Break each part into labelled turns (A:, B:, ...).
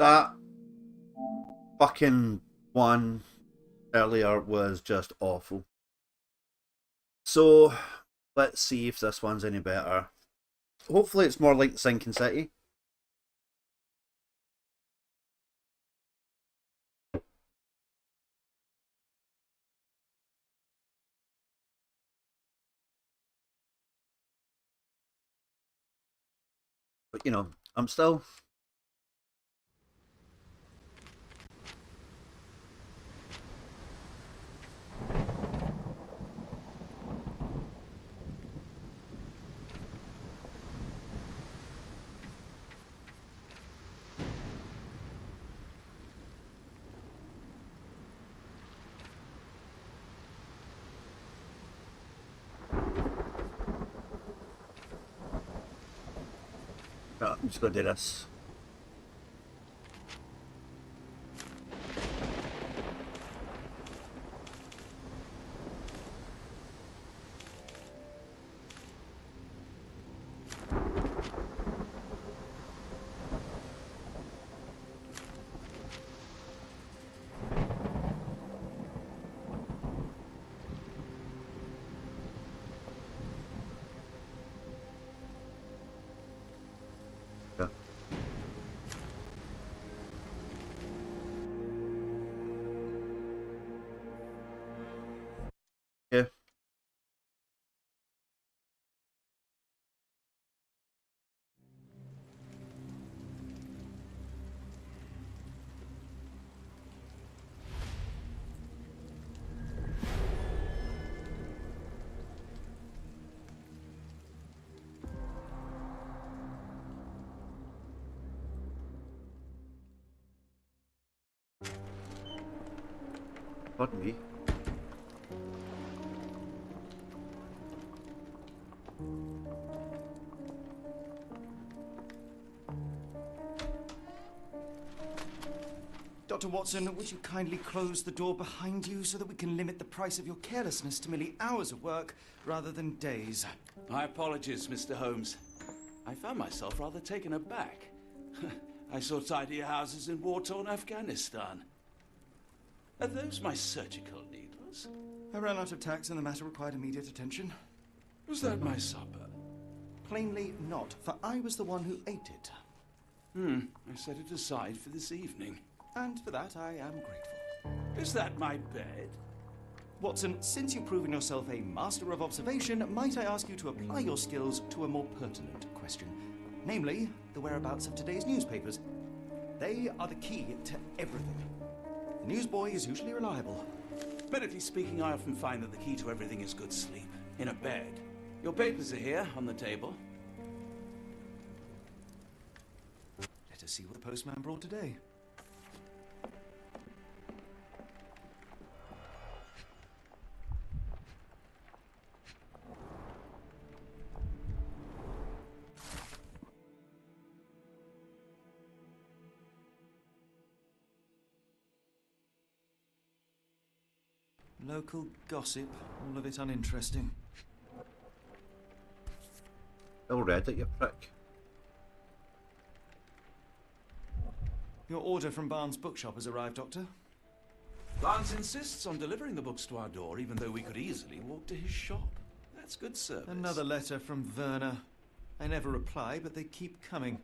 A: That fucking one earlier was just awful. So, let's see if this one's any better. Hopefully it's more like Sinking City. But you know, I'm still... No, I'm just gonna do this. Yeah. Yeah. Pardon me.
B: Dr. Watson, would you kindly close the door behind you so that we can limit the price of your carelessness to merely hours of work rather than days?
C: My apologies, Mr. Holmes. I found myself rather taken aback. I saw tidy houses in war-torn Afghanistan. Are those my surgical needles?
B: I ran out of tacks and the matter required immediate attention.
C: Was that my supper?
B: Plainly not, for I was the one who ate it.
C: I set it aside for this evening.
B: And for that I am grateful.
C: Is that my bed?
B: Watson, since you've proven yourself a master of observation, might I ask you to apply your skills to a more pertinent question? Namely, the whereabouts of today's newspapers. They are the key to everything. The newsboy is usually reliable.
C: Medically speaking, I often find that the key to everything is good sleep. In a bed. Your papers are here, on the table.
B: Let us see what the postman brought today. Local gossip, all of it uninteresting.
A: Still read it, you prick.
B: Your order from Barnes' bookshop has arrived, Doctor.
C: Barnes insists on delivering the books to our door, even though we could easily walk to his shop. That's good service.
B: Another letter from Werner. I never reply, but they keep coming.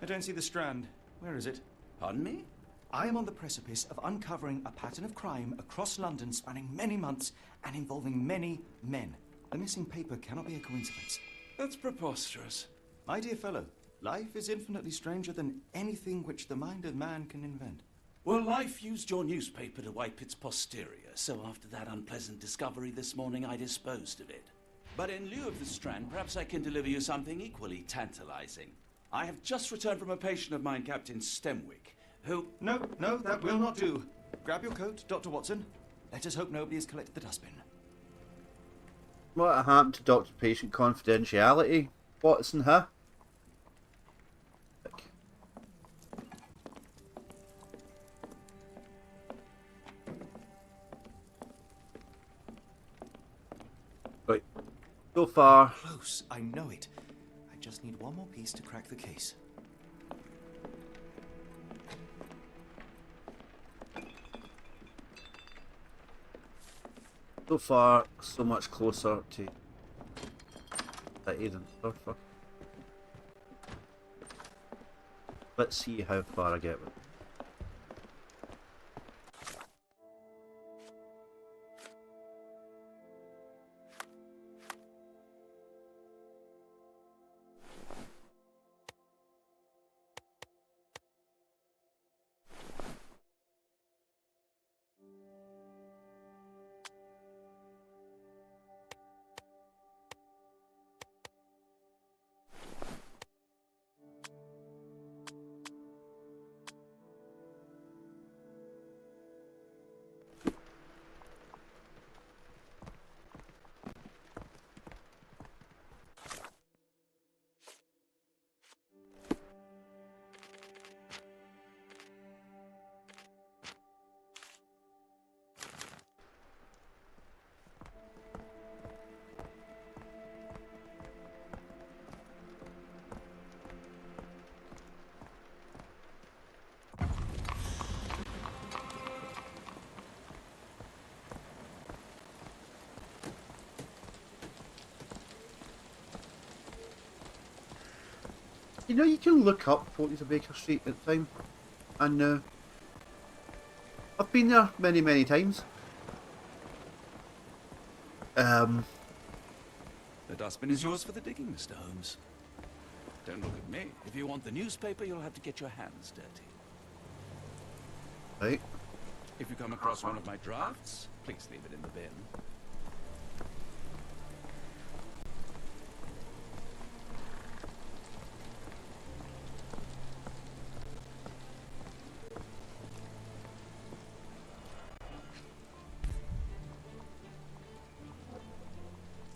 B: I don't see the Strand. Where is it?
C: Pardon me?
B: I am on the precipice of uncovering a pattern of crime across London spanning many months and involving many men. The missing paper cannot be a coincidence.
C: That's preposterous.
B: My dear fellow, life is infinitely stranger than anything which the mind of man can invent.
C: Well, life used your newspaper to wipe its posterior, so after that unpleasant discovery this morning, I disposed of it. But in lieu of the Strand, perhaps I can deliver you something equally tantalizing. I have just returned from a patient of mine, Captain Stemwick, who...
B: No, that will not do. Grab your coat, Dr. Watson. Let us hope nobody has collected the dustbin.
A: What happened to doctor-patient confidentiality? Watson, huh? Right. So far,
B: Close, I know it. I just need one more piece to crack the case.
A: so much closer to City than Surfer. Let's see how far I get with it. You know, you can look up 40 Baker Street at the time, and I've been there many, many times.
C: The dustbin is yours for the digging, Mr. Holmes. Don't look at me. If you want the newspaper, you'll have to get your hands dirty.
A: Right.
C: If you come across one of my drafts, please leave it in the bin.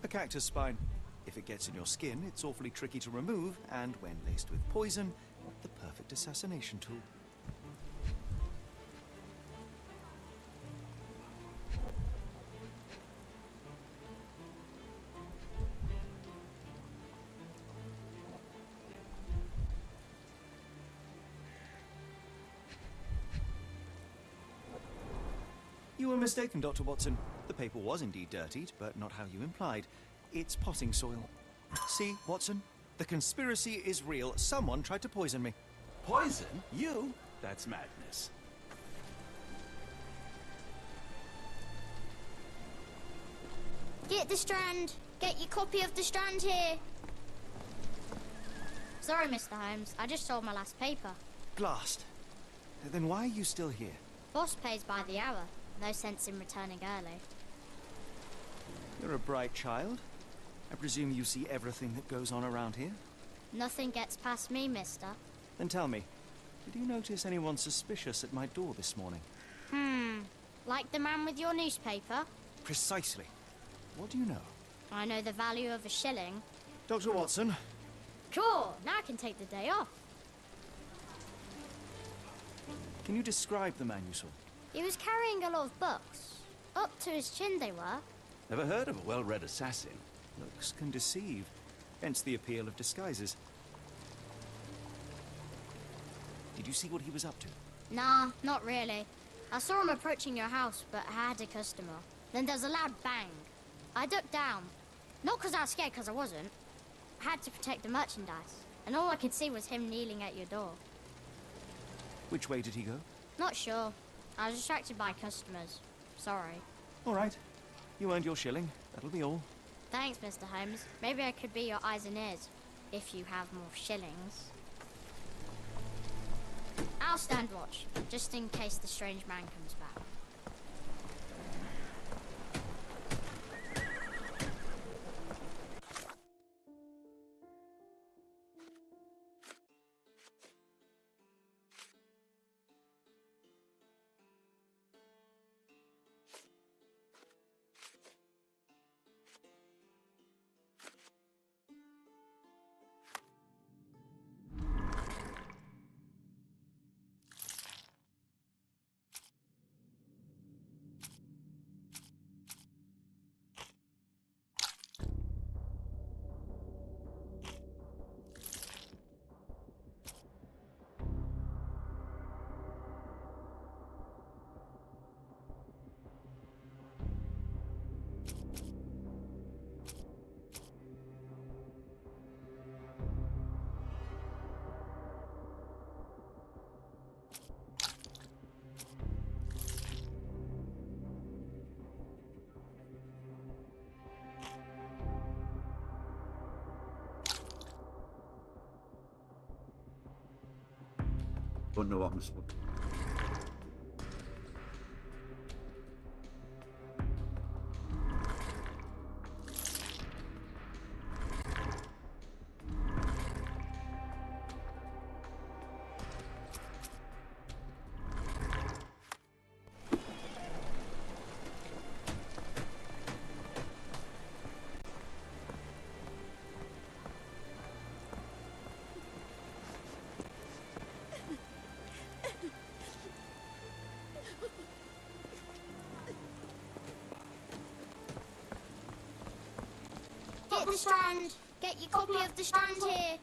B: A cactus spine. If it gets in your skin, it's awfully tricky to remove, and when laced with poison, the perfect assassination tool. You were mistaken, Dr. Watson. The paper was indeed dirtied, but not how you implied. It's potting soil. See, Watson? The conspiracy is real. Someone tried to poison me.
C: Poison? You? That's madness.
D: Get the Strand! Get your copy of the Strand here! Sorry, Mr. Holmes. I just sold my last paper.
B: Blast. Then why are you still here?
D: Boss pays by the hour. No sense in returning early.
B: You're a bright child. I presume you see everything that goes on around here?
D: Nothing gets past me, mister.
B: Then tell me, did you notice anyone suspicious at my door this morning?
D: Like the man with your newspaper?
B: Precisely. What do you know?
D: I know the value of a shilling.
B: Dr. Watson.
D: Cool! Now I can take the day off.
B: Can you describe the man you saw?
D: He was carrying a lot of books. Up to his chin they were.
C: Never heard of a well-read assassin.
B: Looks can deceive. Hence the appeal of disguises. Did you see what he was up to?
D: Nah, not really. I saw him approaching your house, but I had a customer. Then there was a loud bang. I ducked down. Not because I was scared, because I wasn't. I had to protect the merchandise. And all I could see was him kneeling at your door.
B: Which way did he go?
D: Not sure. I was distracted by customers. Sorry.
B: All right. You earned your shilling. That'll be all.
D: Thanks, Mr. Holmes. Maybe I could be your eyes and ears, if you have more shillings. I'll stand watch, just in case the strange man comes back.
A: Don't know what I'm supposed to.
D: Get the Strand! Get your copy of the Strand here!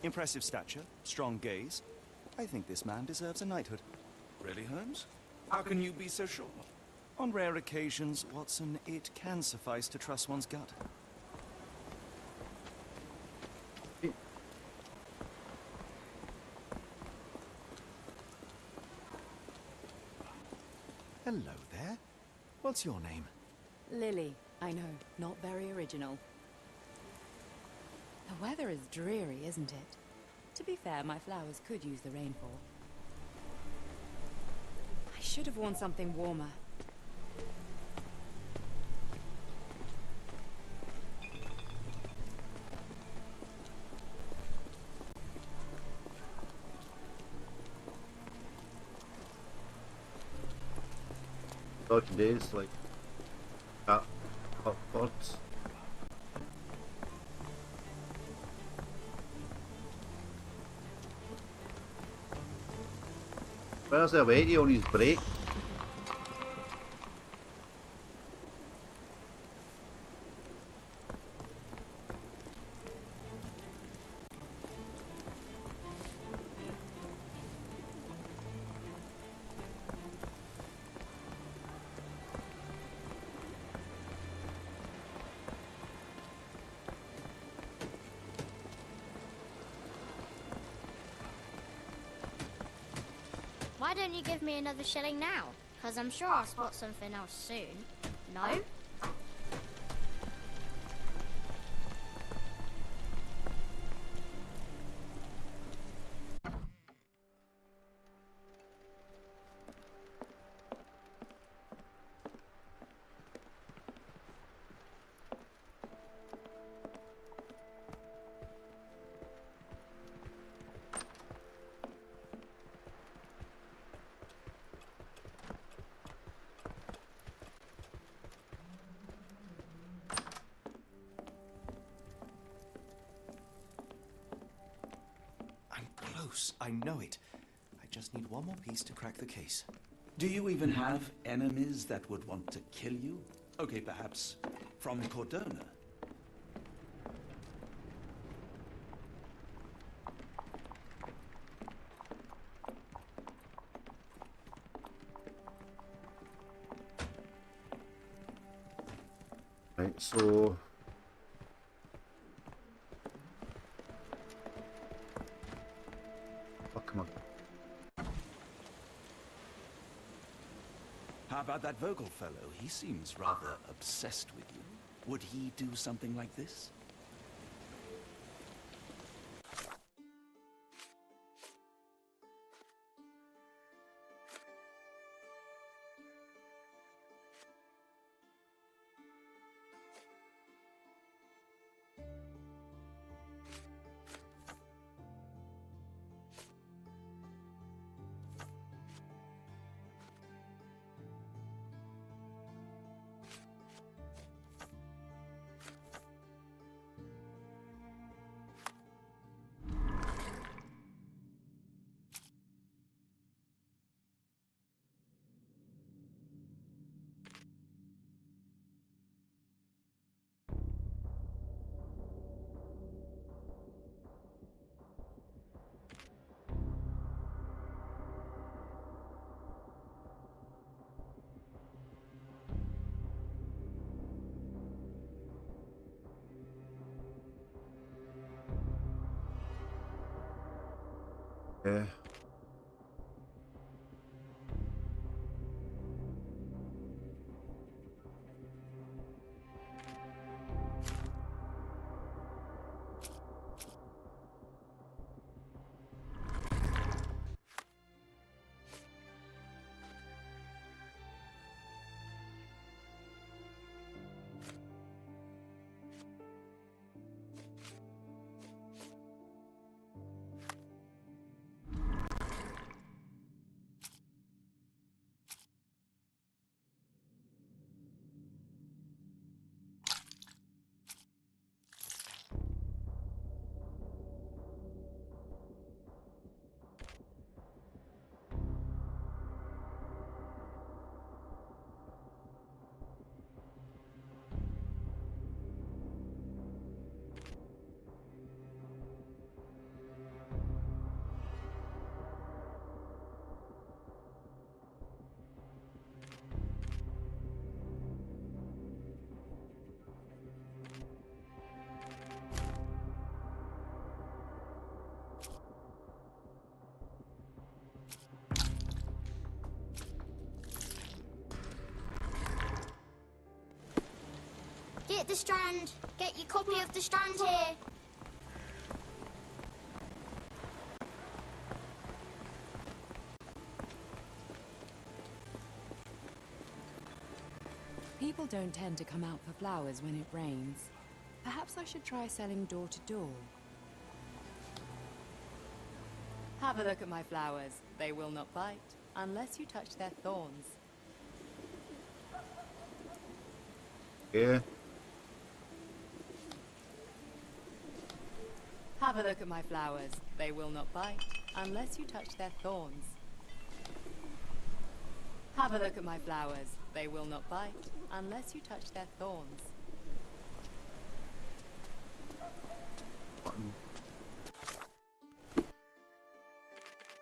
B: Impressive stature, strong gaze. I think this man deserves a knighthood.
C: Really, Holmes? How can you be so sure?
B: On rare occasions, Watson, it can suffice to trust one's gut. Hello there. What's your name?
E: Lily, I know, not very original. The weather is dreary, isn't it? To be fair, my flowers could use the rainfall. I should have worn something warmer.
A: Talking days like cat hot pods. Where's the lady on his break?
D: Why don't you give me another shilling now? Because I'm sure I'll spot something else soon. No?
B: I know it. I just need one more piece to crack the case.
C: Do you even have enemies that would want to kill you? Okay, perhaps from Cordona.
A: Right, so come on.
C: How about that Vogel fellow? He seems rather obsessed with you. Would he do something like this?
A: Yeah.
D: Get the Strand. Get your copy of the Strand here.
E: People don't tend to come out for flowers when it rains. Perhaps I should try selling door to door. Have a look at my flowers. They will not bite, unless you touch their thorns.
A: Yeah.
E: Have a look at my flowers. They will not bite, unless you touch their thorns. Have a look at my flowers. They will not bite, unless you touch their thorns.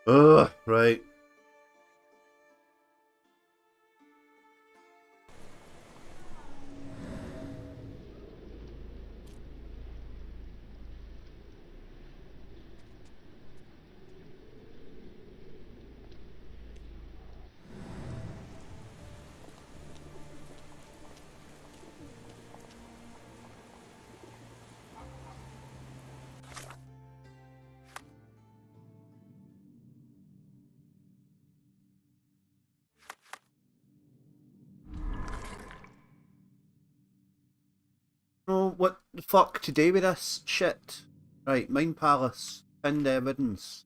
A: Ugh, right. Oh, what the fuck to do with this shit? Right, Mine Palace. Pinned evidence.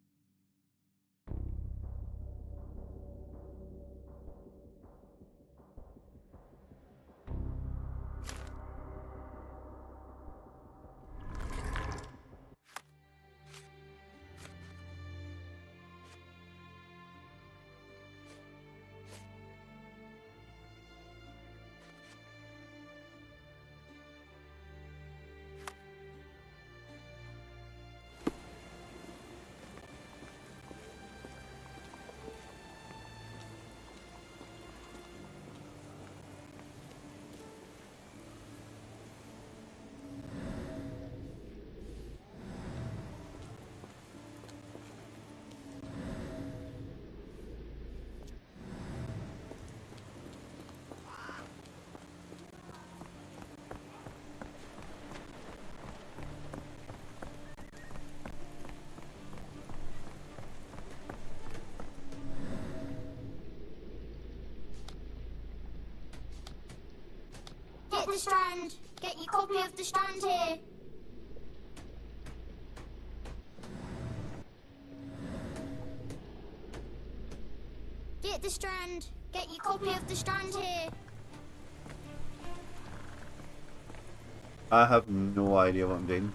D: Get the Strand. Get your copy of the Strand here. Get the Strand. Get your copy of the Strand here.
A: I have no idea what I'm doing.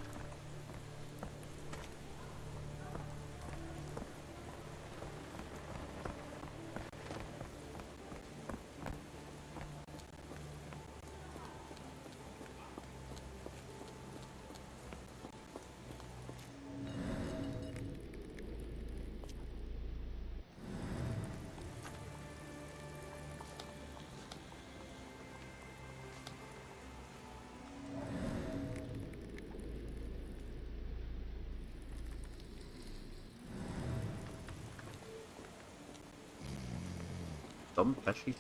A: Dumb fishy.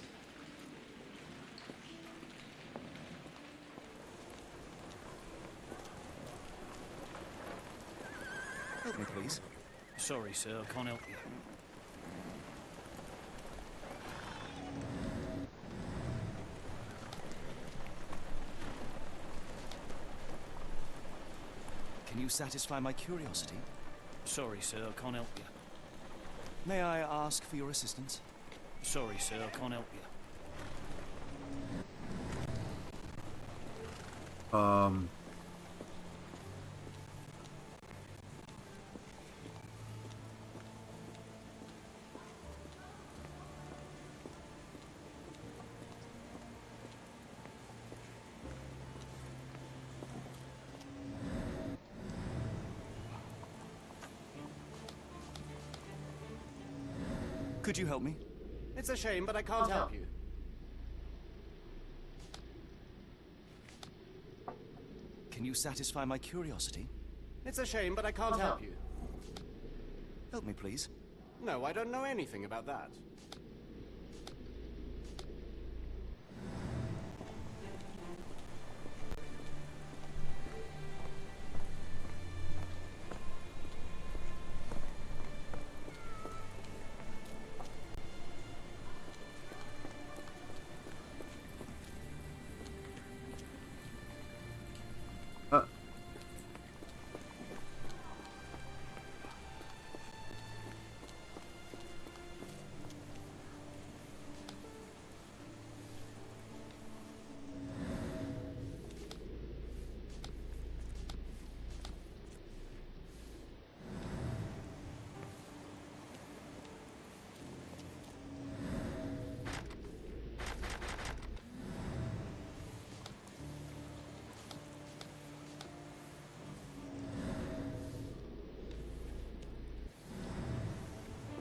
B: Help me, please.
F: Sorry, sir, I can't help you.
B: Can you satisfy my curiosity?
F: Sorry, sir, I can't help you.
B: May I ask for your assistance?
F: Sorry, sir, I can't help you.
B: Could you help me?
G: It's a shame, but I can't help you.
B: Can you satisfy my curiosity?
G: It's a shame, but I can't help you.
B: Help me, please.
G: No, I don't know anything about that.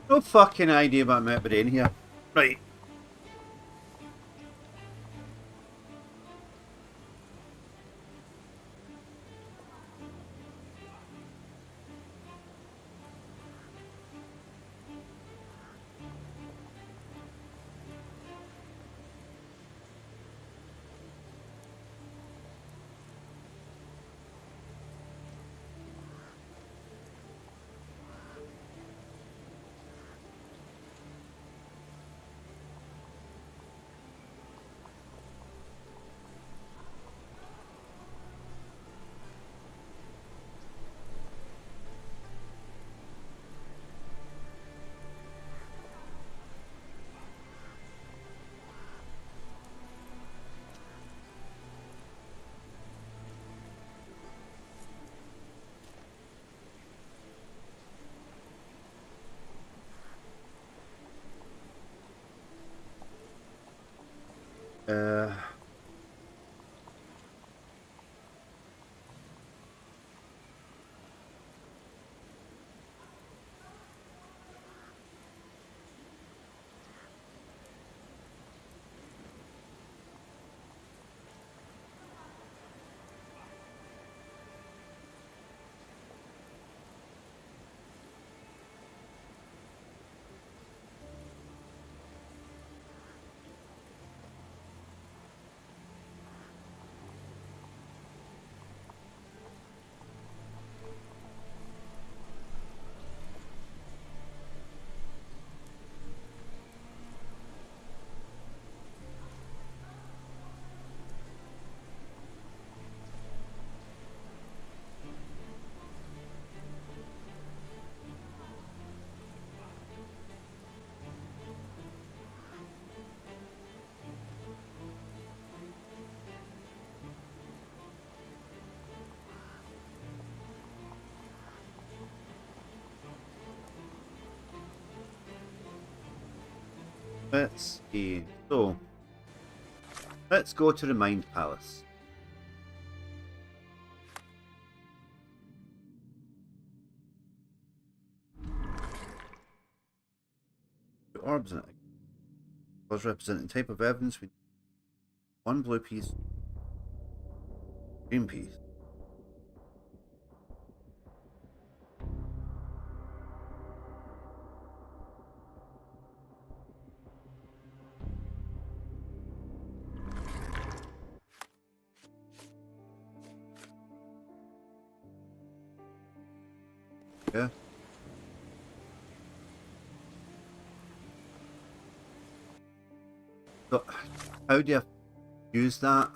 A: No fucking idea about my brain here. Right. Uh, let's see. So, let's go to the Mind Palace. The orbs in it. Was representing type of evidence. We one blue piece, green piece. Yeah. So, how do you use that?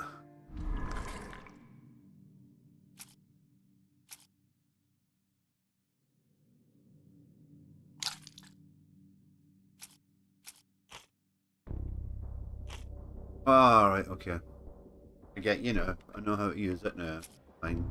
A: Ah, right, okay. I get you know. I know how to use it now. Fine.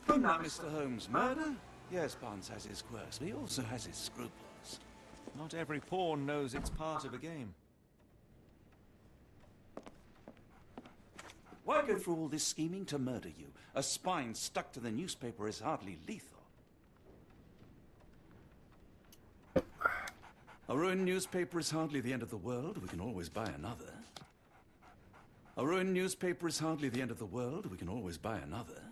C: Good night, Mr. Holmes. Murder? Yes, Barnes has his quirks, but he also has his scruples.
B: Not every pawn knows it's part of a game.
C: Why go through all this scheming to murder you? A spine stuck to the newspaper is hardly lethal. A ruined newspaper is hardly the end of the world. We can always buy another. A ruined newspaper is hardly the end of the world. We can always buy another.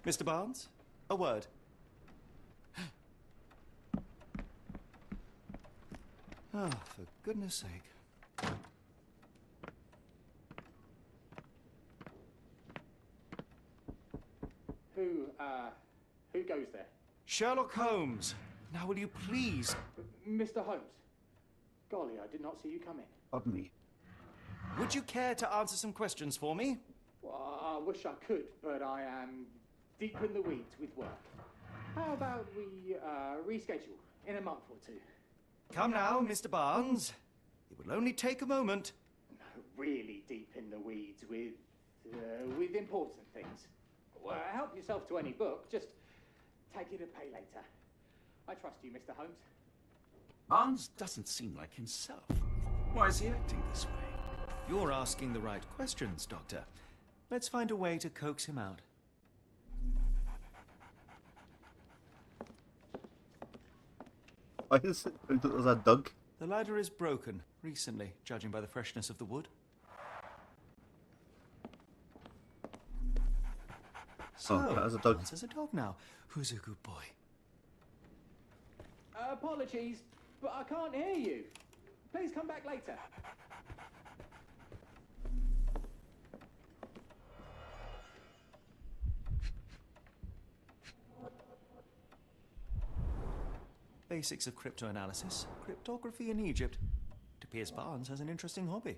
B: Mr. Barnes, a word. Oh, for goodness sake.
H: Who goes there?
B: Sherlock Holmes. Now will you please...
H: Mr. Holmes. Golly, I did not see you come in.
A: Pardon me.
B: Would you care to answer some questions for me?
H: Well, I wish I could, but I am deep in the weeds with work. How about we reschedule in a month or two?
B: Come now, Mr. Barnes. It will only take a moment.
H: No, really deep in the weeds with important things. Well, help yourself to any book. Just take it to pay later. I trust you, Mr. Holmes.
C: Barnes doesn't seem like himself. Why is he acting this way?
B: You're asking the right questions, Doctor. Let's find a way to coax him out.
A: Why is it? There's a dog.
B: The ladder is broken recently, judging by the freshness of the wood. So,
A: there's a dog.
B: Barnes has a dog now. Who's a good boy?
H: Apologies, but I can't hear you. Please come back later.
B: Basics of cryptoanalysis, cryptography in Egypt. It appears Barnes has an interesting hobby.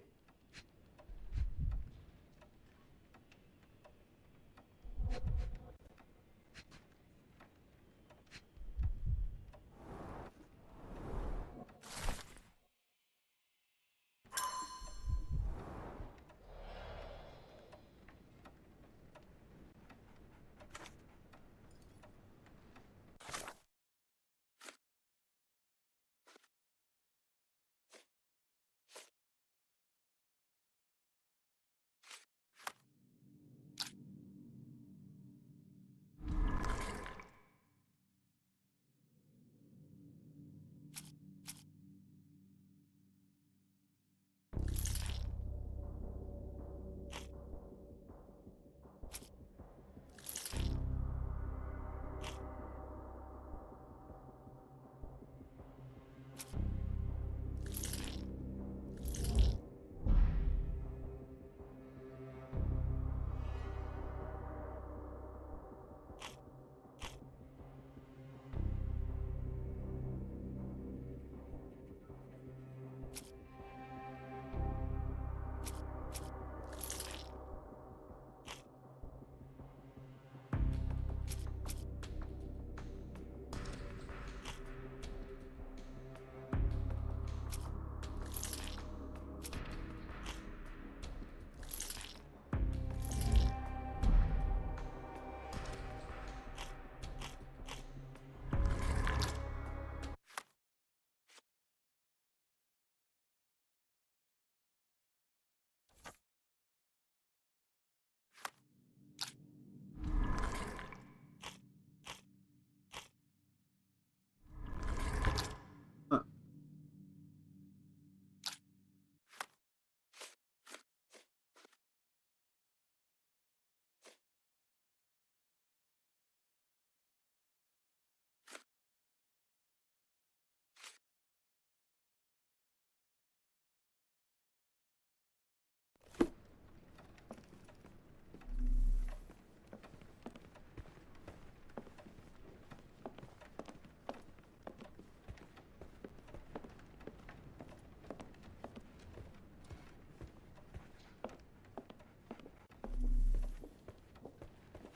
A: Huh.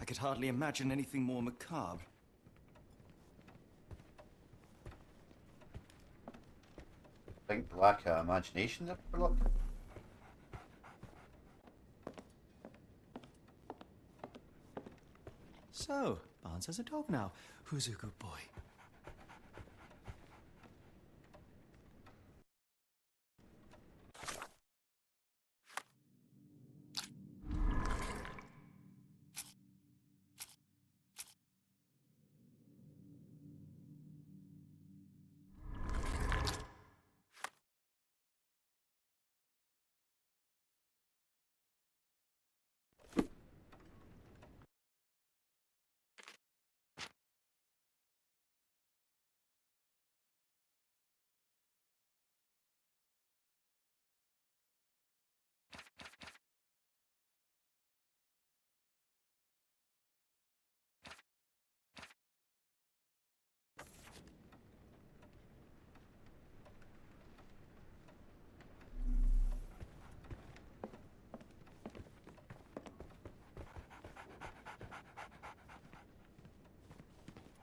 B: I could hardly imagine anything more macabre.
A: I think lack of imagination there, Sherlock.
B: So, Barnes has a dog now. Who's a good boy?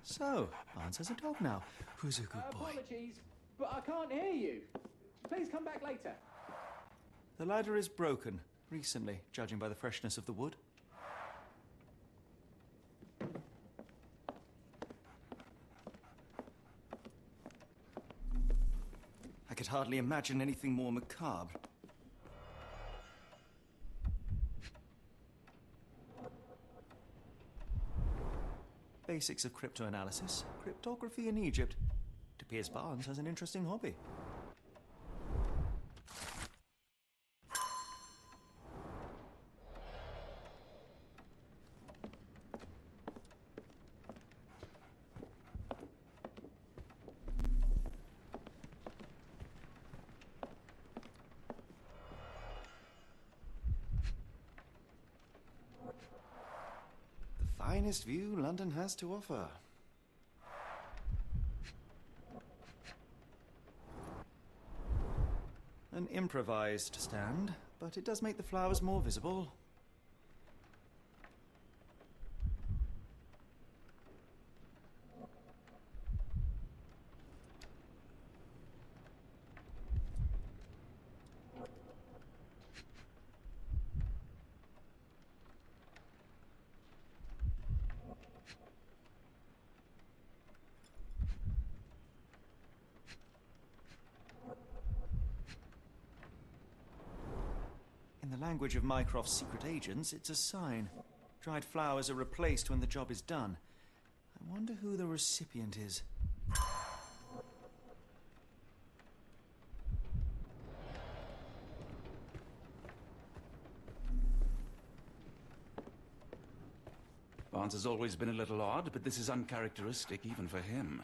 B: So, Barnes has a dog now. Who's a good boy?
H: Apologies, but I can't hear you. Please come back later.
B: The ladder is broken, recently, judging by the freshness of the wood. I could hardly imagine anything more macabre. Basics of cryptoanalysis, cryptography in Egypt. It appears Barnes has an interesting hobby. Finest view London has to offer. An improvised stand, but it does make the flowers more visible. In the language of Mycroft's secret agents, it's a sign. Dried flowers are replaced when the job is done. I wonder who the recipient is.
C: Barnes has always been a little odd, but this is uncharacteristic even for him.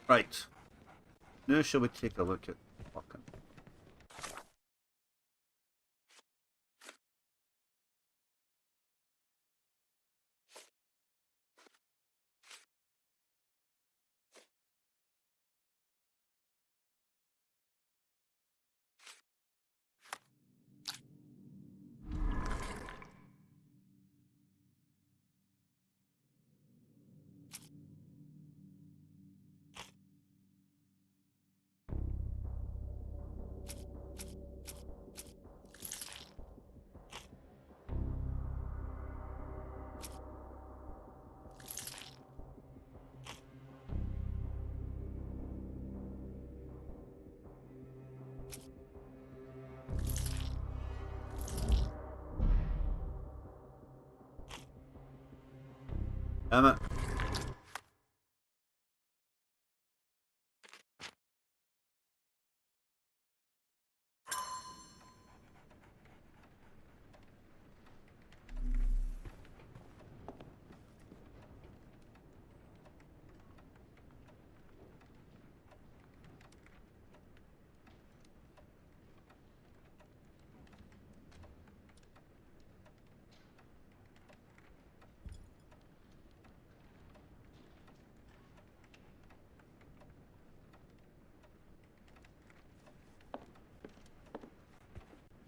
A: Right. Now shall we take a look at fucking. Damn it.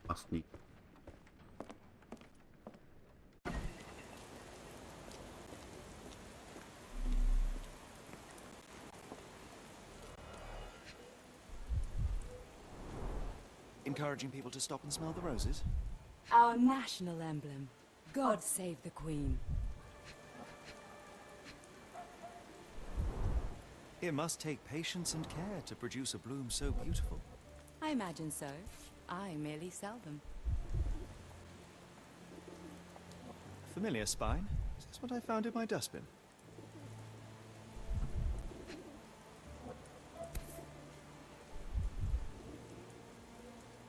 A: Must need.
B: Encouraging people to stop and smell the roses?
E: Our national emblem. God save the Queen.
B: It must take patience and care to produce a bloom so beautiful.
E: I imagine so. I merely sell them.
B: Familiar spine? Is this what I found in my dustbin?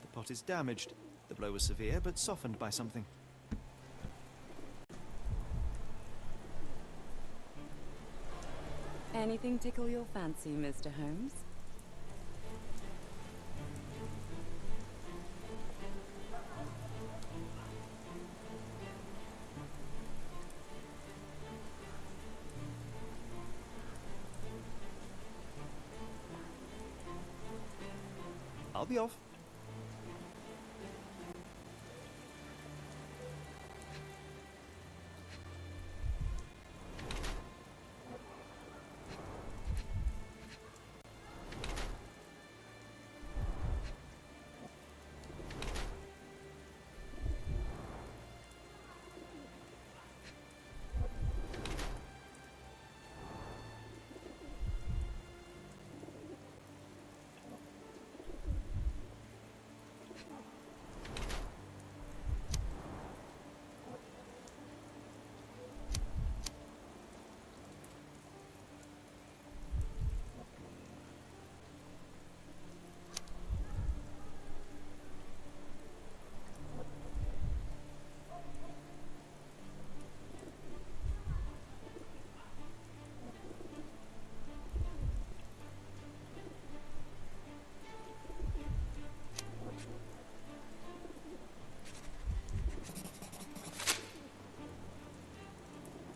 B: The pot is damaged. The blow was severe, but softened by something.
E: Anything tickle your fancy, Mr. Holmes?
B: I'll be off.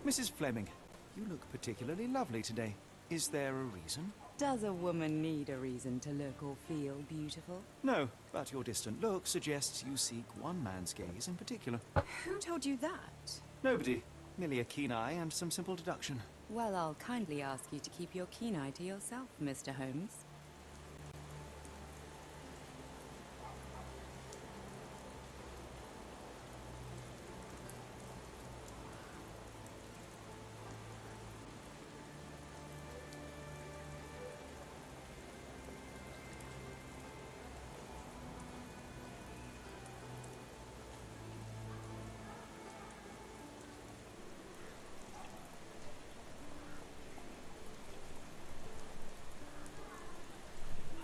B: Mrs. Fleming, you look particularly lovely today. Is there a reason?
E: Does a woman need a reason to look or feel beautiful?
B: No, but your distant look suggests you seek one man's gaze in particular.
E: Who told you that?
B: Nobody. Merely a keen eye and some simple deduction.
E: Well, I'll kindly ask you to keep your keen eye to yourself, Mr. Holmes.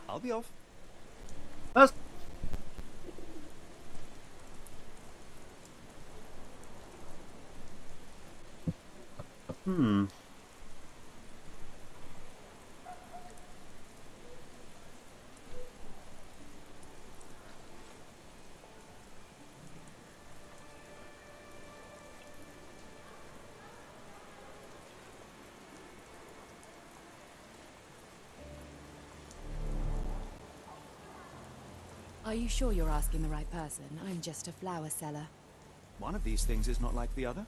B: I'll be off.
A: That's...
E: Are you sure you're asking the right person? I'm just a flower seller.
B: One of these things is not like the other.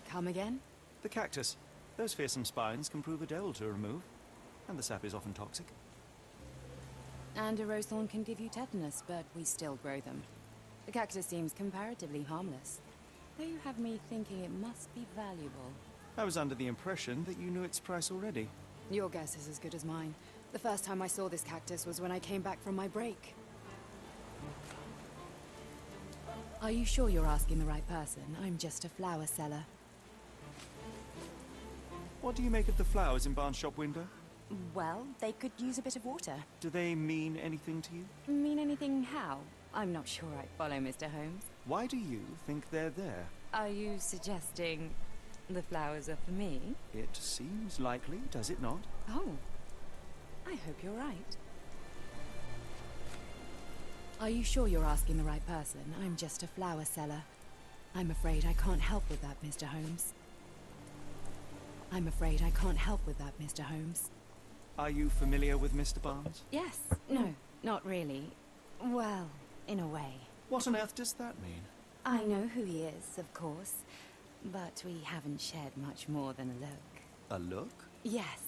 E: Come again?
B: The cactus. Those fearsome spines can prove a devil to remove, and the sap is often toxic.
E: And a rose thorn can give you tetanus, but we still grow them. The cactus seems comparatively harmless, though you have me thinking it must be valuable.
B: I was under the impression that you knew its price already.
E: Your guess is as good as mine. The first time I saw this cactus was when I came back from my break. Are you sure you're asking the right person? I'm just a flower seller.
B: What do you make of the flowers in Barnes' shop window?
E: Well, they could use a bit of water.
B: Do they mean anything to you?
E: Mean anything how? I'm not sure I follow, Mr. Holmes.
B: Why do you think they're there?
E: Are you suggesting the flowers are for me?
B: It seems likely, does it not?
E: Oh, I hope you're right. Are you sure you're asking the right person? I'm just a flower seller. I'm afraid I can't help with that, Mr. Holmes. I'm afraid I can't help with that, Mr. Holmes.
B: Are you familiar with Mr. Barnes?
E: Yes. No, not really. Well, in a way.
B: What on earth does that mean?
E: I know who he is, of course, but we haven't shared much more than a look.
B: A look?
E: Yes.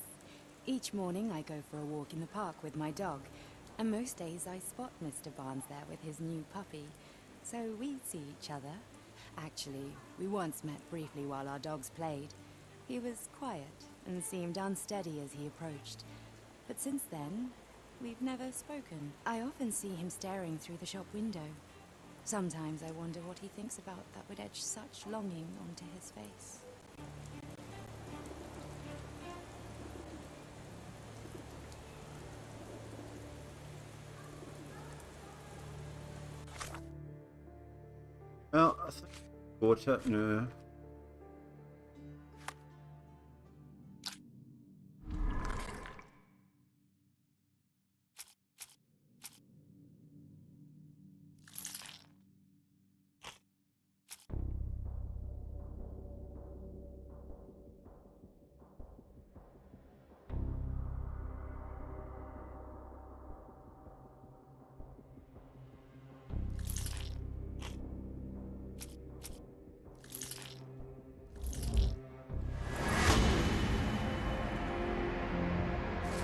E: Each morning I go for a walk in the park with my dog, and most days I spot Mr. Barnes there with his new puppy, so we see each other. Actually, we once met briefly while our dogs played. He was quiet and seemed unsteady as he approached, but since then, we've never spoken. I often see him staring through the shop window. Sometimes I wonder what he thinks about that would etch such longing onto his face.
A: Well, I think I got it now.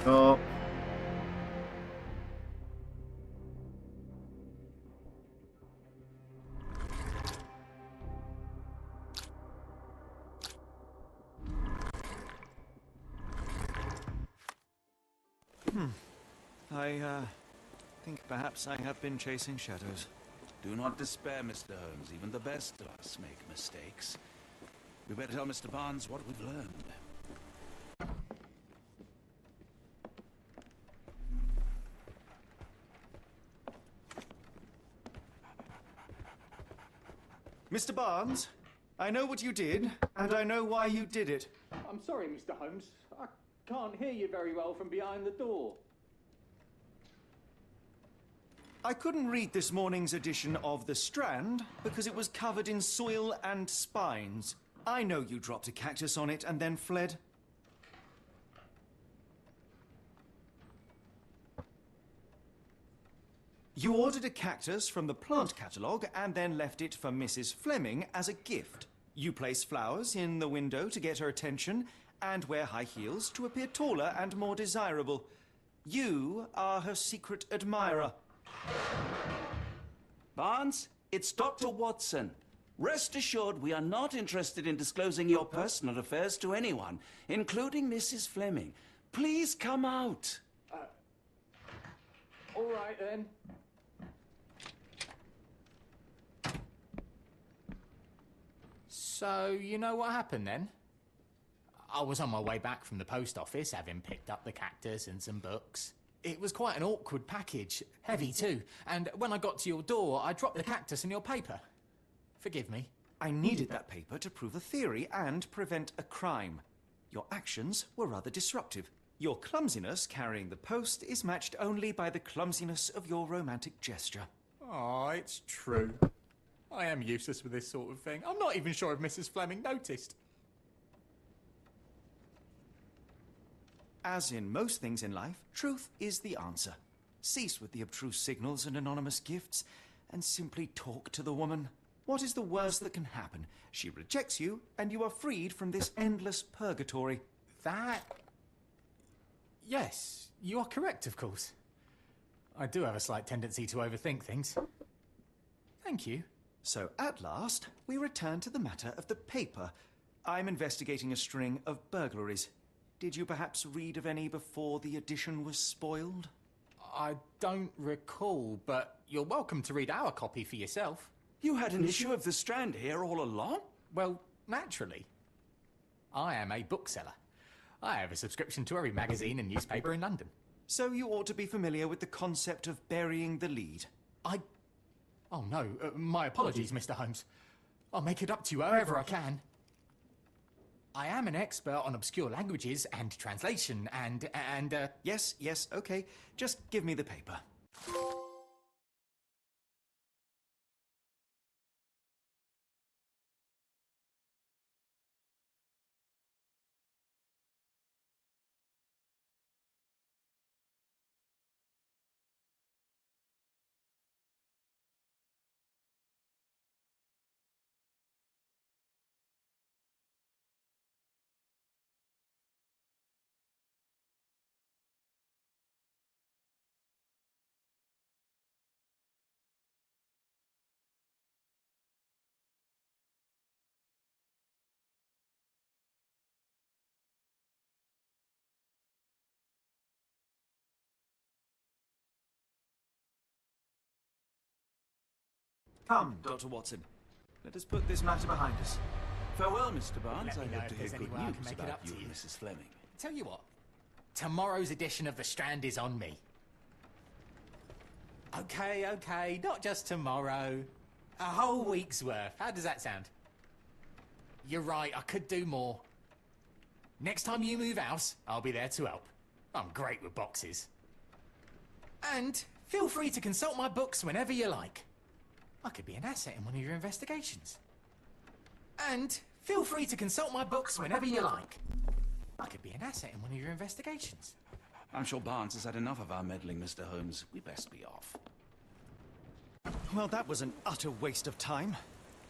A: Oh.
B: I think perhaps I have been chasing shadows.
C: Do not despair, Mr. Holmes. Even the best of us make mistakes. We better tell Mr. Barnes what we've learned.
B: Mr. Barnes, I know what you did, and I know why you did it.
H: I'm sorry, Mr. Holmes. I can't hear you very well from behind the door.
B: I couldn't read this morning's edition of The Strand because it was covered in soil and spines. I know you dropped a cactus on it and then fled. You ordered a cactus from the plant catalogue and then left it for Mrs. Fleming as a gift. You place flowers in the window to get her attention and wear high heels to appear taller and more desirable. You are her secret admirer.
C: Barnes, it's Dr. Watson. Rest assured we are not interested in disclosing your personal affairs to anyone, including Mrs. Fleming. Please come out.
H: All right, then.
I: So, you know what happened then? I was on my way back from the post office, having picked up the cactus and some books. It was quite an awkward package, heavy too, and when I got to your door, I dropped the cactus in your paper. Forgive me.
B: I needed that paper to prove a theory and prevent a crime. Your actions were rather disruptive. Your clumsiness carrying the post is matched only by the clumsiness of your romantic gesture.
I: Oh, it's true. I am useless with this sort of thing. I'm not even sure if Mrs. Fleming noticed.
B: As in most things in life, truth is the answer. Cease with the abstruse signals and anonymous gifts, and simply talk to the woman. What is the worst that can happen? She rejects you, and you are freed from this endless purgatory.
I: That... Yes, you are correct, of course. I do have a slight tendency to overthink things. Thank you.
B: So, at last, we return to the matter of the paper. I'm investigating a string of burglaries. Did you perhaps read of any before the edition was spoiled?
I: I don't recall, but you're welcome to read our copy for yourself.
C: You had an issue of The Strand here all along?
I: Well, naturally. I am a bookseller. I have a subscription to every magazine and newspaper in London.
B: So you ought to be familiar with the concept of burying the lead.
I: Oh no, my apologies, Mr. Holmes. I'll make it up to you however I can. I am an expert on obscure languages and translation and
B: Yes, okay. Just give me the paper. Come, Dr. Watson. Let us put this matter behind us.
C: Farewell, Mr. Barnes.
I: Let me
C: I
I: know
C: hope to
I: if
C: hear
I: there's
C: good
I: any way I can
C: news
I: make it
C: about
I: up
C: you
I: to
C: and
I: you.
C: Mrs. Fleming.
I: tell you what, tomorrow's edition of The Strand is on me. Okay, not just tomorrow. A whole week's worth. How does that sound? You're right, I could do more. Next time you move house, I'll be there to help. I'm great with boxes. And feel free to consult my books whenever you like. I could be an asset in one of your investigations. And feel free to consult my books whenever you like. I could be an asset in one of your investigations.
C: I'm sure Barnes has had enough of our meddling, Mr. Holmes. We best be off.
B: Well, that was an utter waste of time.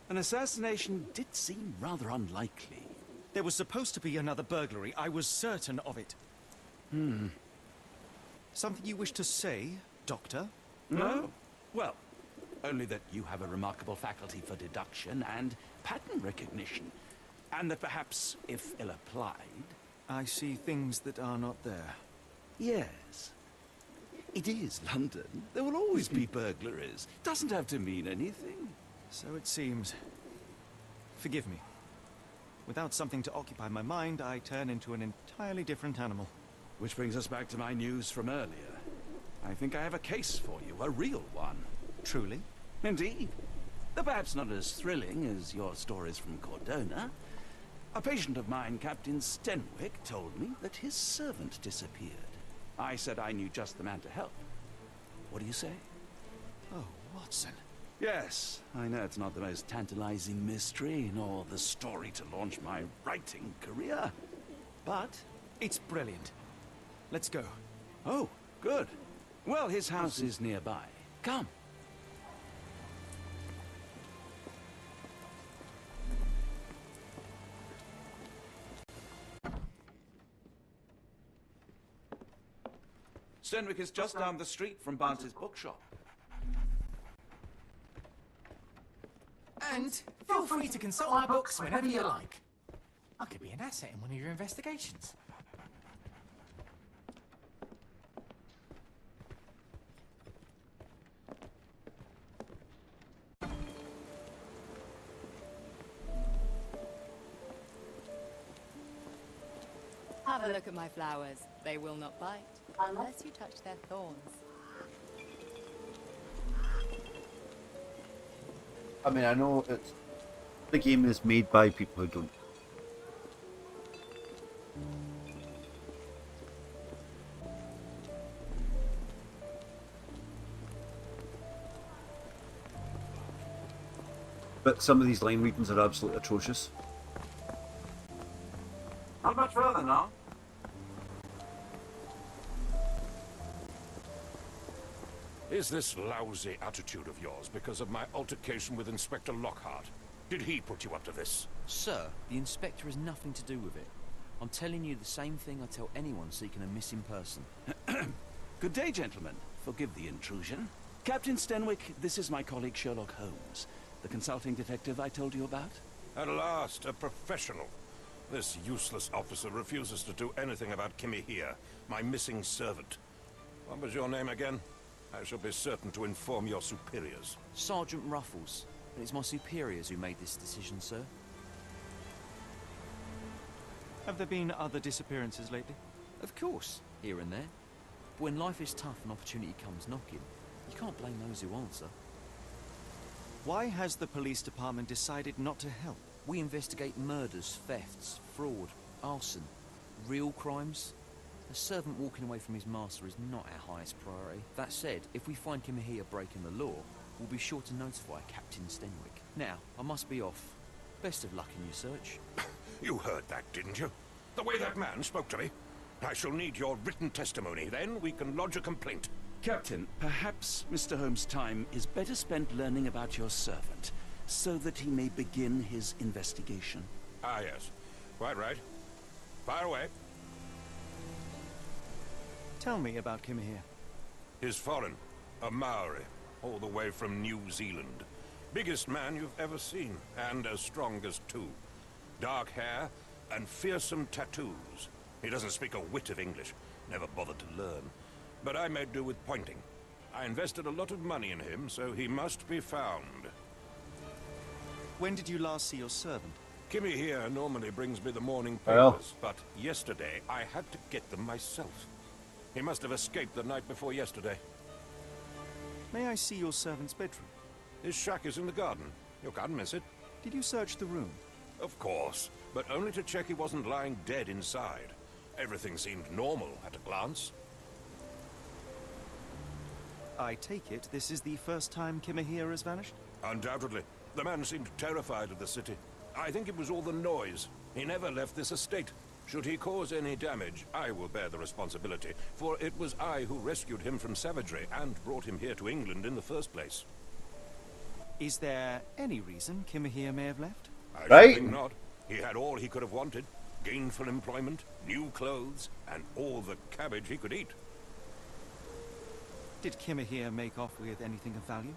C: An assassination did seem rather unlikely.
B: There was supposed to be another burglary. I was certain of it. Something you wish to say, Doctor?
C: No? Well, only that you have a remarkable faculty for deduction and pattern recognition. And that perhaps, if ill applied...
B: I see things that are not there.
C: Yes. It is London. There will always be burglaries. Doesn't have to mean anything.
B: So it seems. Forgive me. Without something to occupy my mind, I turn into an entirely different animal.
C: Which brings us back to my news from earlier. I think I have a case for you, a real one.
B: Truly?
C: Indeed. Though perhaps not as thrilling as your stories from Cordona. A patient of mine, Captain Stenwick, told me that his servant disappeared. I said I knew just the man to help. What do you say?
B: Oh, Watson.
C: Yes, I know it's not the most tantalizing mystery, nor the story to launch my writing career. But...
B: It's brilliant. Let's go.
C: Oh, good. Well, his house is nearby. Come. Stenwick is just down the street from Barnes's bookshop.
I: And feel free to consult my books whenever you like. I could be an asset in one of your investigations.
E: Have a look at my flowers. They will not bite, unless you touch their thorns.
A: I mean, I know it's the game is made by people who don't. But some of these line readings are absolutely atrocious.
C: Not much further now.
J: Is this lousy attitude of yours because of my altercation with Inspector Lockhart? Did he put you up to this?
K: Sir, the inspector has nothing to do with it. I'm telling you the same thing I tell anyone seeking a missing person.
C: Good day, gentlemen. Forgive the intrusion. Captain Stenwick, this is my colleague Sherlock Holmes, the consulting detective I told you about.
J: At last, a professional. This useless officer refuses to do anything about Kimmy here, my missing servant. What was your name again? I shall be certain to inform your superiors.
K: Sergeant Ruffles. And it's my superiors who made this decision, sir.
F: Have there been other disappearances lately?
K: Of course, here and there. But when life is tough and opportunity comes knocking, you can't blame those who answer.
F: Why has the police department decided not to help?
K: We investigate murders, thefts, fraud, arson, real crimes. A servant walking away from his master is not our highest priority. That said, if we find Kimahia breaking the law, we'll be sure to notify Captain Stenwick. Now, I must be off. Best of luck in your search.
J: You heard that, didn't you? The way that man spoke to me. I shall need your written testimony. Then we can lodge a complaint.
C: Captain, perhaps Mr. Holmes' time is better spent learning about your servant, so that he may begin his investigation.
J: Ah, yes. Quite right. Fire away.
F: Tell me about Kimahia.
J: He's foreign. A Maori. All the way from New Zealand. Biggest man you've ever seen, and as strong as two. Dark hair and fearsome tattoos. He doesn't speak a whit of English. Never bothered to learn. But I made do with pointing. I invested a lot of money in him, so he must be found.
F: When did you last see your servant?
J: Kimmy here normally brings me the morning
A: Well.
J: papers, but yesterday I had to get them myself. He must have escaped the night before yesterday.
F: May I see your servant's bedroom?
J: His shack is in the garden. You can't miss it.
F: Did you search the room?
J: Of course, but only to check he wasn't lying dead inside. Everything seemed normal at a glance.
F: I take it this is the first time Kimahia has vanished?
J: Undoubtedly. The man seemed terrified of the city. I think it was all the noise. He never left this estate. Should he cause any damage, I will bear the responsibility, for it was I who rescued him from savagery and brought him here to England in the first place.
F: Is there any reason Kimahia may have left?
J: I
A: Right.
J: should think not. He had all he could have wanted. Gainful employment, new clothes, and all the cabbage he could eat.
F: Did Kimahia make off with anything of value?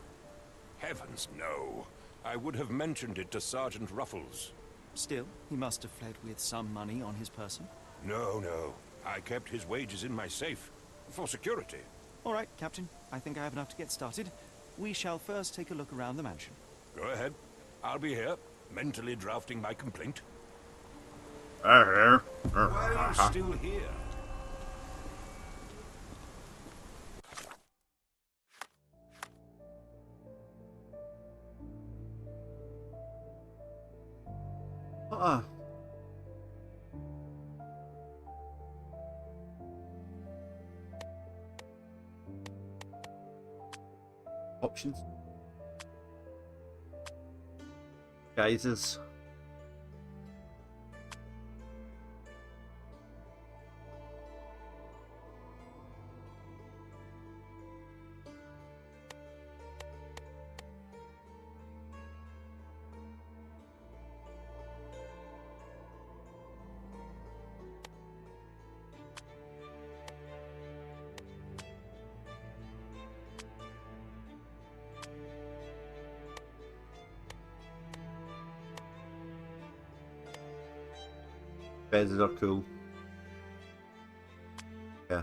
J: Heavens, no. I would have mentioned it to Sergeant Ruffles.
F: Still, he must have fled with some money on his person.
J: No. I kept his wages in my safe. For security.
F: All right, Captain. I think I have enough to get started. We shall first take a look around the mansion.
J: Go ahead. I'll be here, mentally drafting my complaint. Why are you still here?
A: Options. Guises. Feathers are cool. Yeah.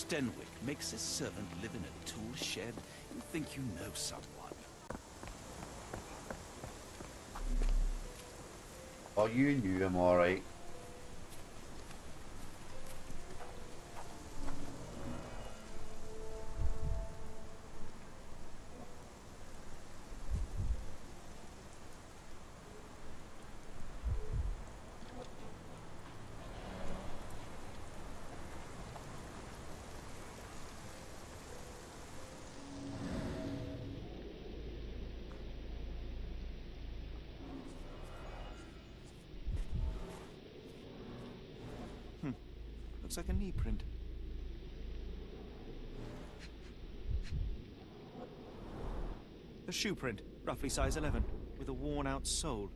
C: Stenwick makes his servant live in a tool shed, you think you know someone.
A: Oh, you knew him, alright.
F: Looks like a knee print. A shoe print, roughly size 11, with a worn-out sole.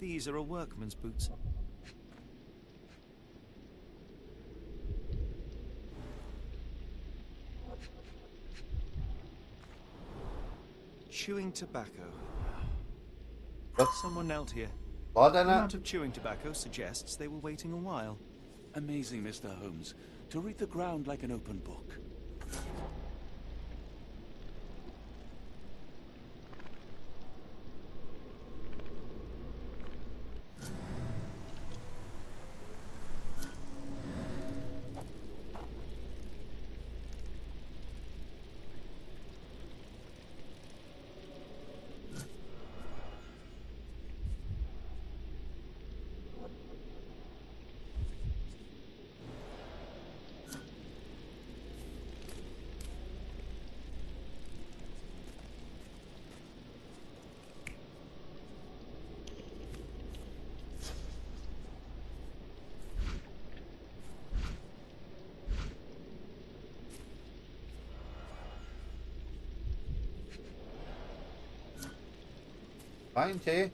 F: These are a workman's boots. Chewing tobacco. Someone knelt here.
A: Blood
F: The
A: in
F: amount
A: it?
F: of chewing tobacco suggests they were waiting a while.
C: Amazing, Mr. Holmes. To read the ground like an open book.
A: Fine, T.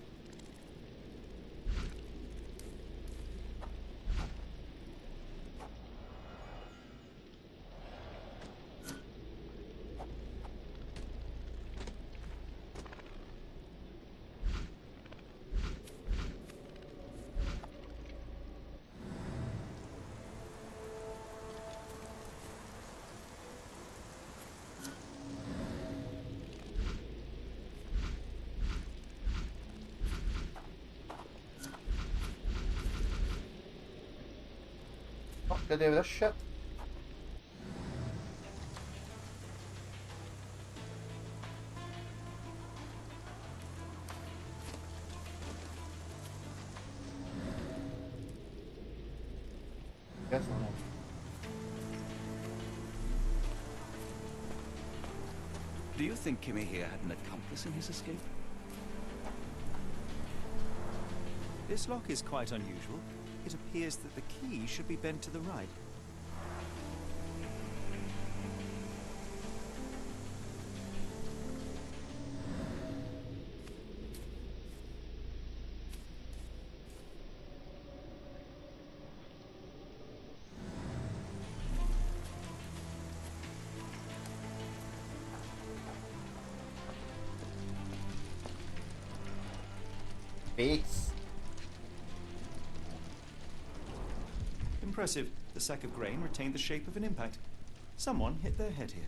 A: What to do with this shit? Guess not.
C: Do you think Kimmy here had an accomplice in his escape?
F: This lock is quite unusual. It appears that the key should be bent to the right.
A: Face.
F: Impressive. The sack of grain retained the shape of an impact. Someone hit their head here.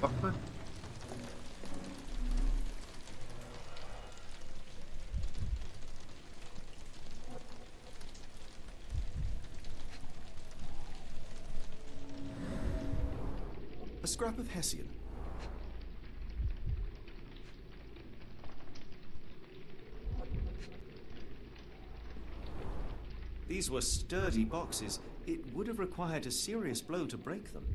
A: Fuck me.
B: A scrap of Hessian. These were sturdy boxes. It would have required a serious blow to break them.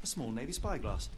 B: A small Navy spyglass.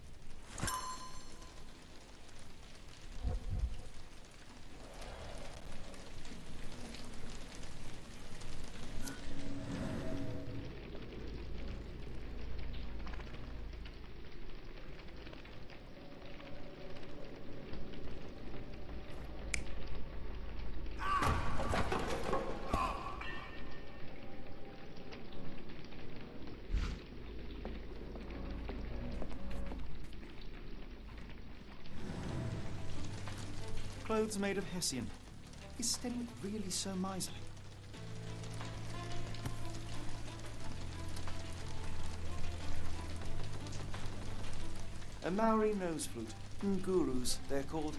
B: Clothes made of Hessian. Is Stenwick really so miserly? A Maori nose flute. Ngurus, they're called.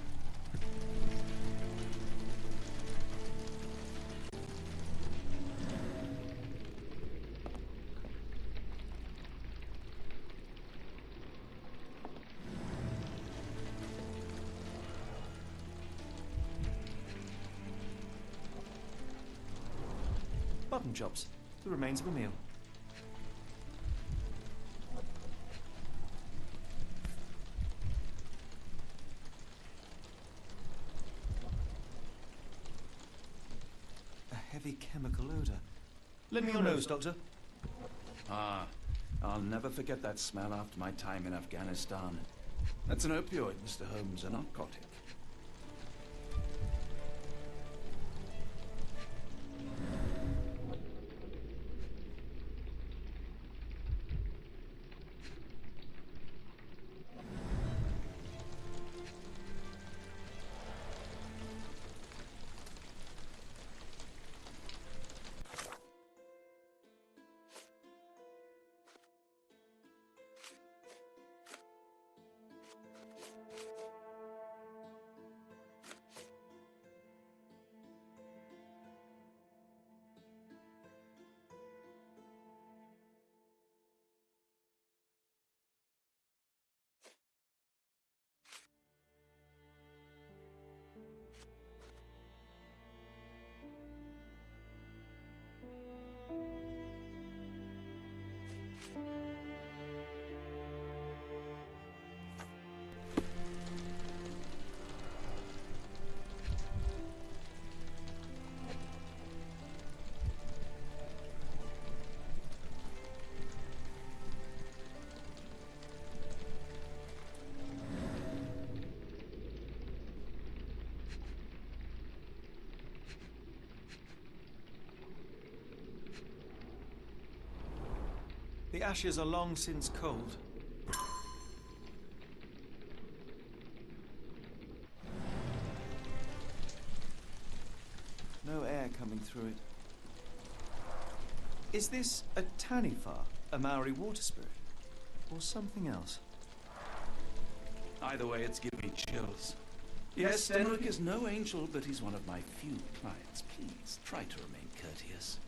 B: Button chops, the remains of a meal. A heavy chemical odour. Lend me your nose, Doctor.
C: Ah, I'll never forget that smell after my time in Afghanistan. That's an opioid, Mr. Holmes, a narcotic.
B: The ashes are long since cold. No air coming through it. Is this a Taniwha, a Maori water spirit, or something else?
C: Either way, it's giving me chills. Yes, Stenwick is no angel, but he's one of my few clients. Please, try to remain courteous.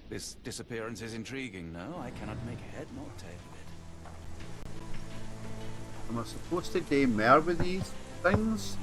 C: This disappearance is intriguing, no? I cannot make head nor tail of it.
A: Am I supposed to do more with these things?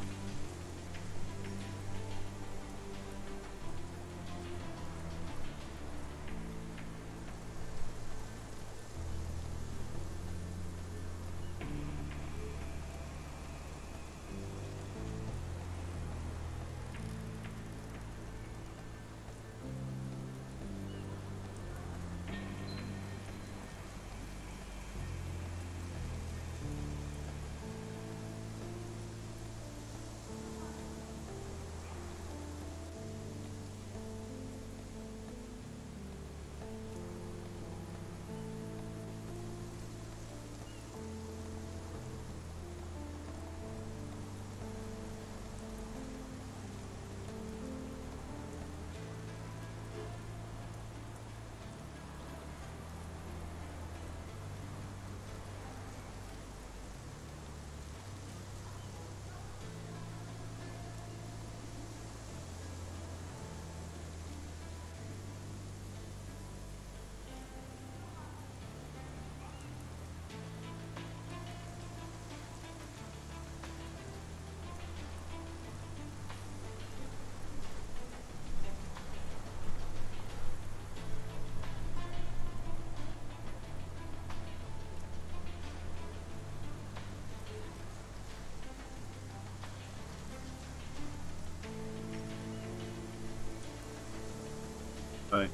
A: Right.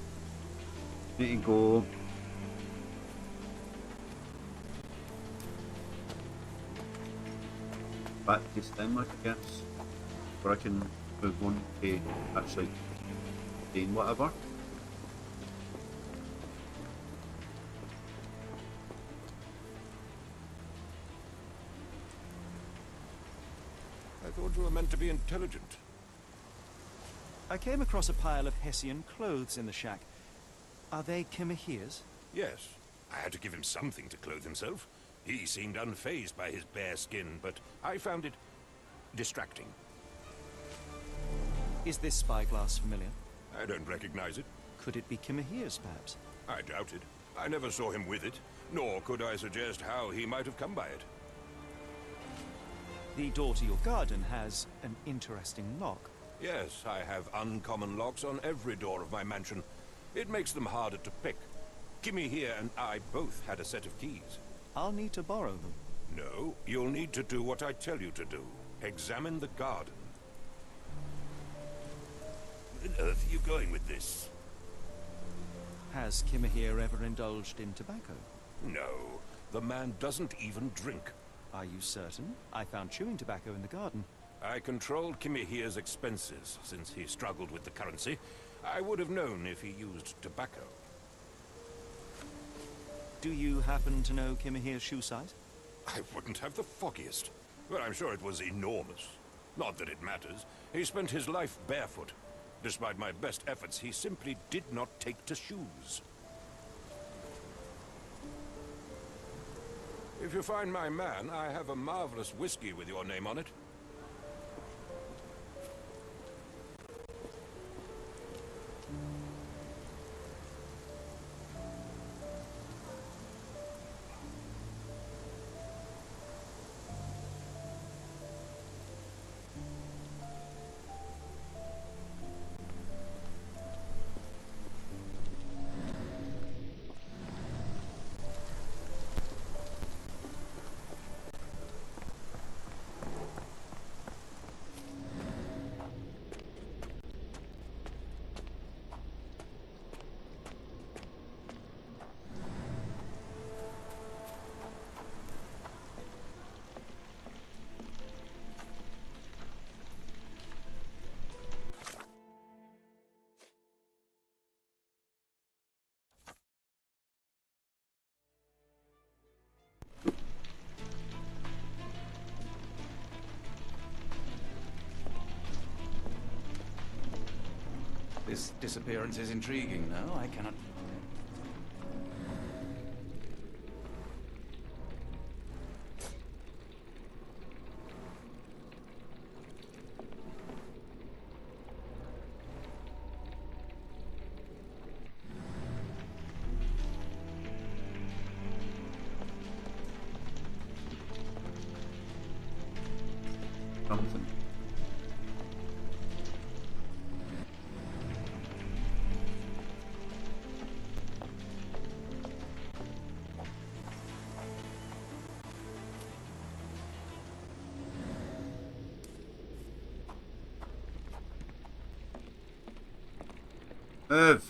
A: Need to go. Back to this thing, like, I guess. Where I can move on to actually doing whatever.
J: I thought you were meant to be intelligent.
F: I came across a pile of Hessian clothes in the shack. Are they Kimahir's?
J: Yes. I had to give him something to clothe himself. He seemed unfazed by his bare skin, but I found it distracting.
F: Is this spyglass familiar?
J: I don't recognize it.
F: Could it be Kimahir's, perhaps?
J: I doubt it. I never saw him with it, nor could I suggest how he might have come by it.
F: The door to your garden has an interesting lock.
J: Yes, I have uncommon locks on every door of my mansion. It makes them harder to pick. Kimmy here and I both had a set of keys.
F: I'll need to borrow them.
J: No, you'll need to do what I tell you to do. Examine the garden. Where on earth are you going with this?
F: Has Kimahir ever indulged in tobacco?
J: No, the man doesn't even drink.
F: Are you certain? I found chewing tobacco in the garden.
J: I controlled Kimihir's expenses since he struggled with the currency. I would have known if he used tobacco.
F: Do you happen to know Kimahir's shoe size?
J: I wouldn't have the foggiest. But I'm sure it was enormous. Not that it matters. He spent his life barefoot. Despite my best efforts, he simply did not take to shoes. If you find my man, I have a marvelous whiskey with your name on it.
C: This disappearance is intriguing, no? I cannot...
A: Move.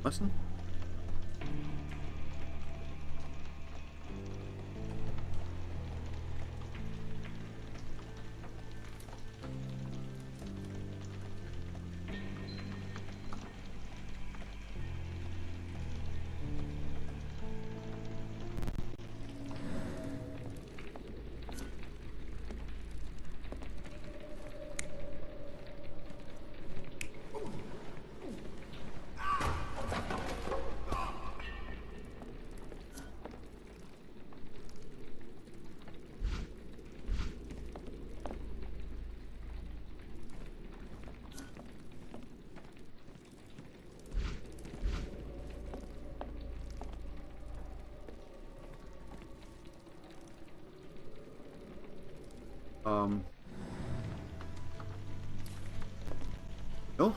A: Listen. No.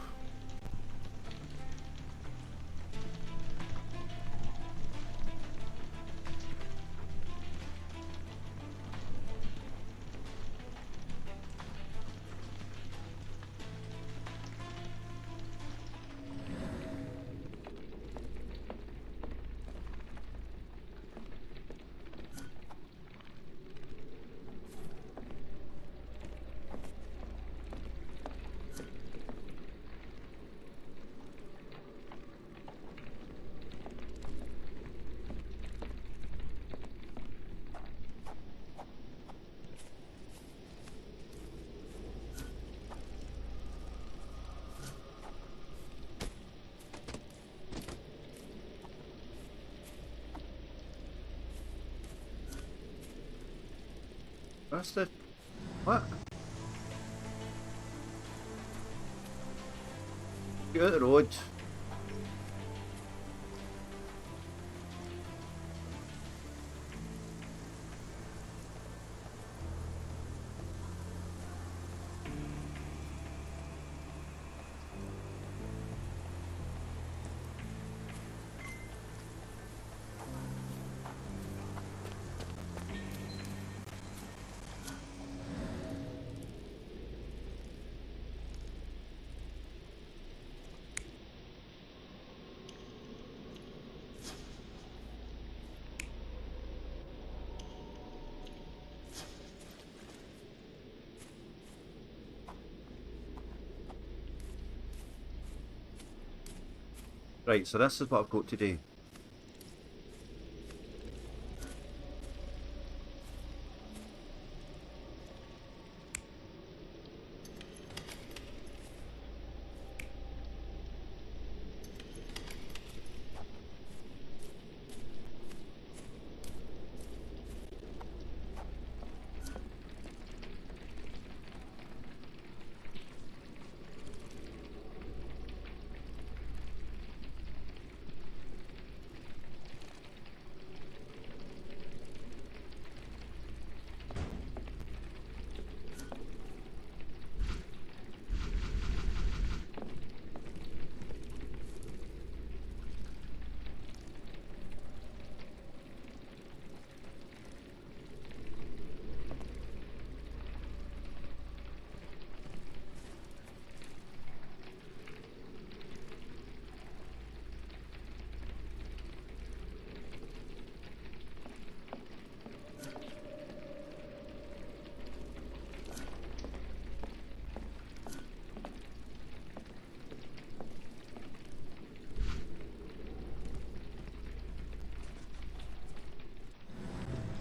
A: Where's the... What? Get out of the road. Right, so this is what I've got to do.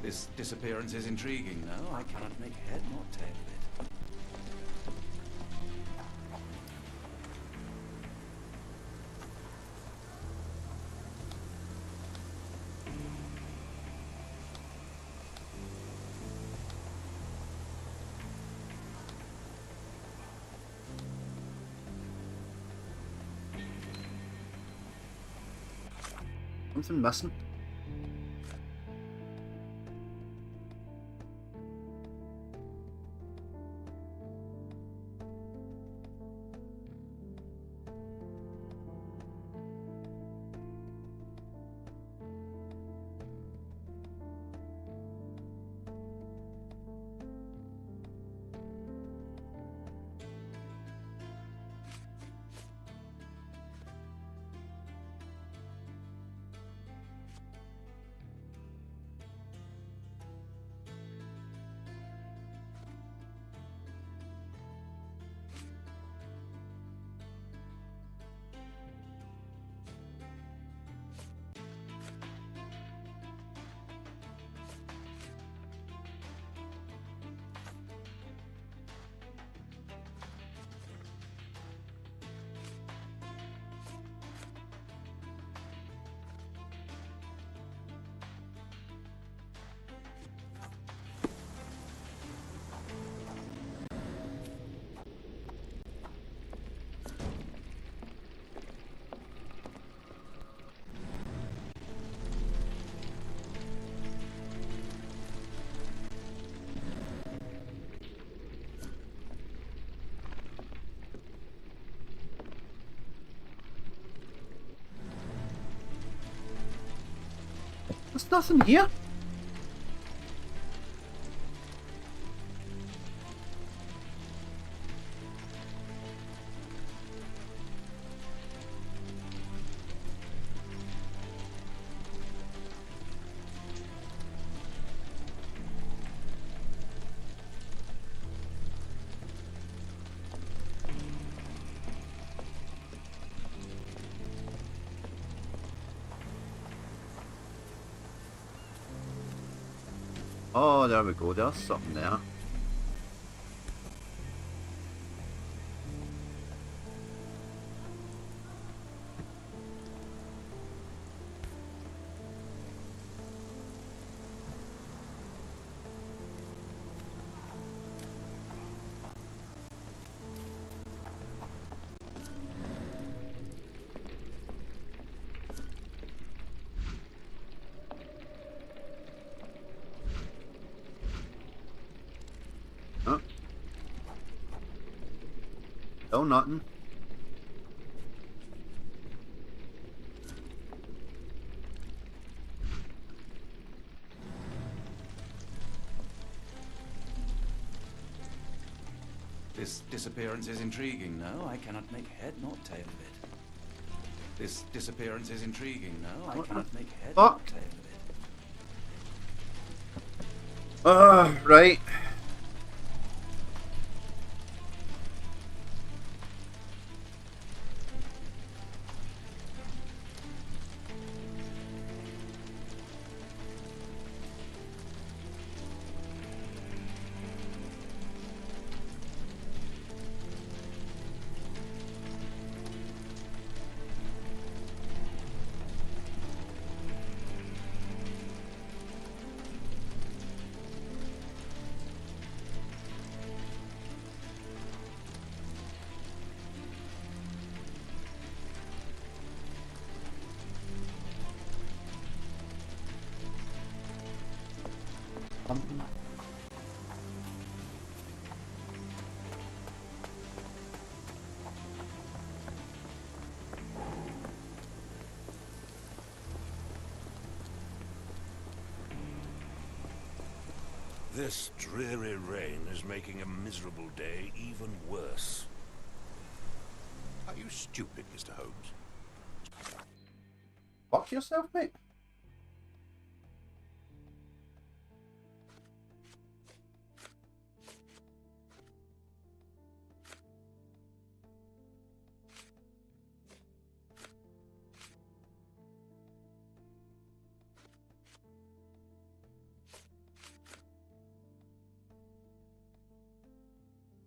C: This disappearance is intriguing, though. I cannot make head nor tail of it.
A: Something missing. There's nothing here. Oh, there we go. There's something there. Huh? Oh, nothing.
C: This disappearance is intriguing, no? I cannot make head nor tail of it. This disappearance is intriguing, no? I cannot make head nor tail of it.
A: Right.
J: This dreary rain is making a miserable day even worse. Are you stupid, Mr. Holmes?
A: Fuck yourself, mate.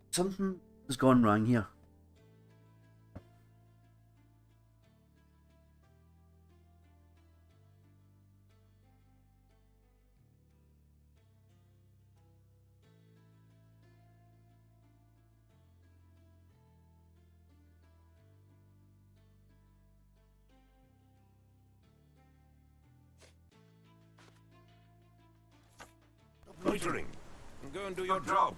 A: Something has gone wrong here.
J: Loitering. Go and do your job.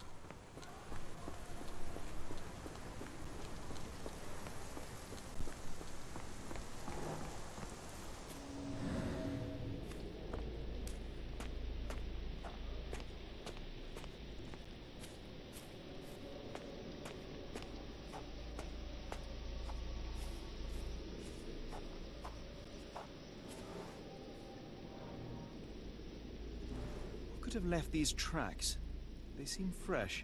F: Could have left these tracks. They seem fresh.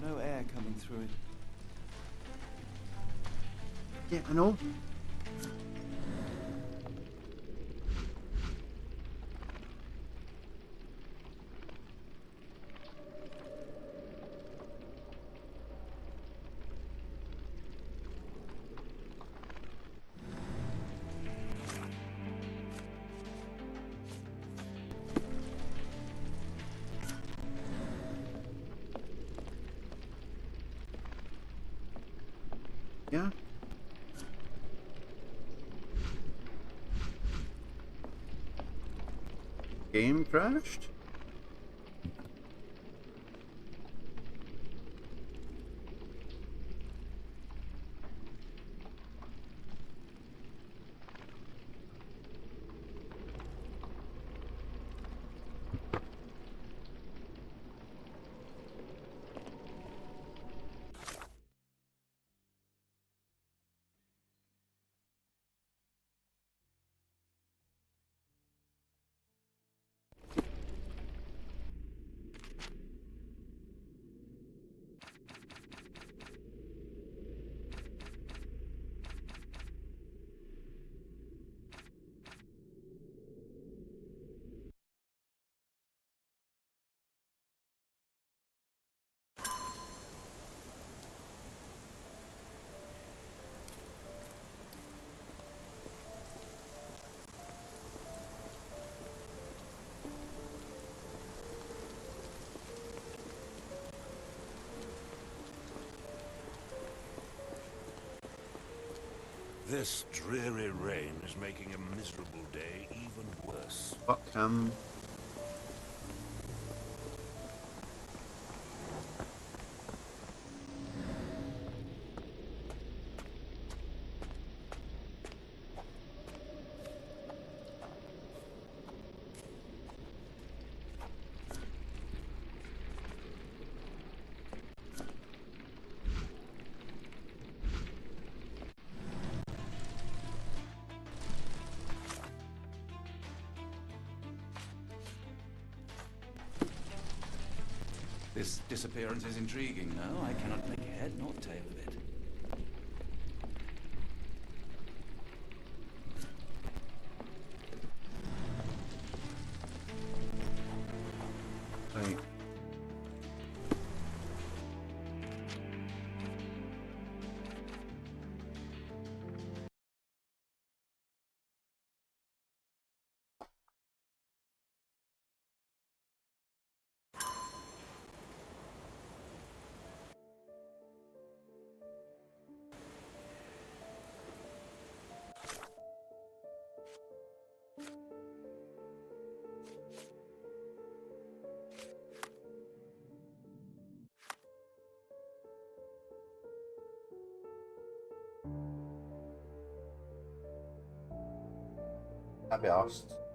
F: No air coming through it.
A: Yeah, I know. Yeah. Game crashed?
J: This dreary rain is making a miserable day even worse.
A: Fuck him.
C: This disappearance is intriguing, no? I cannot make head nor tail of it.
A: Right. I'd be asked.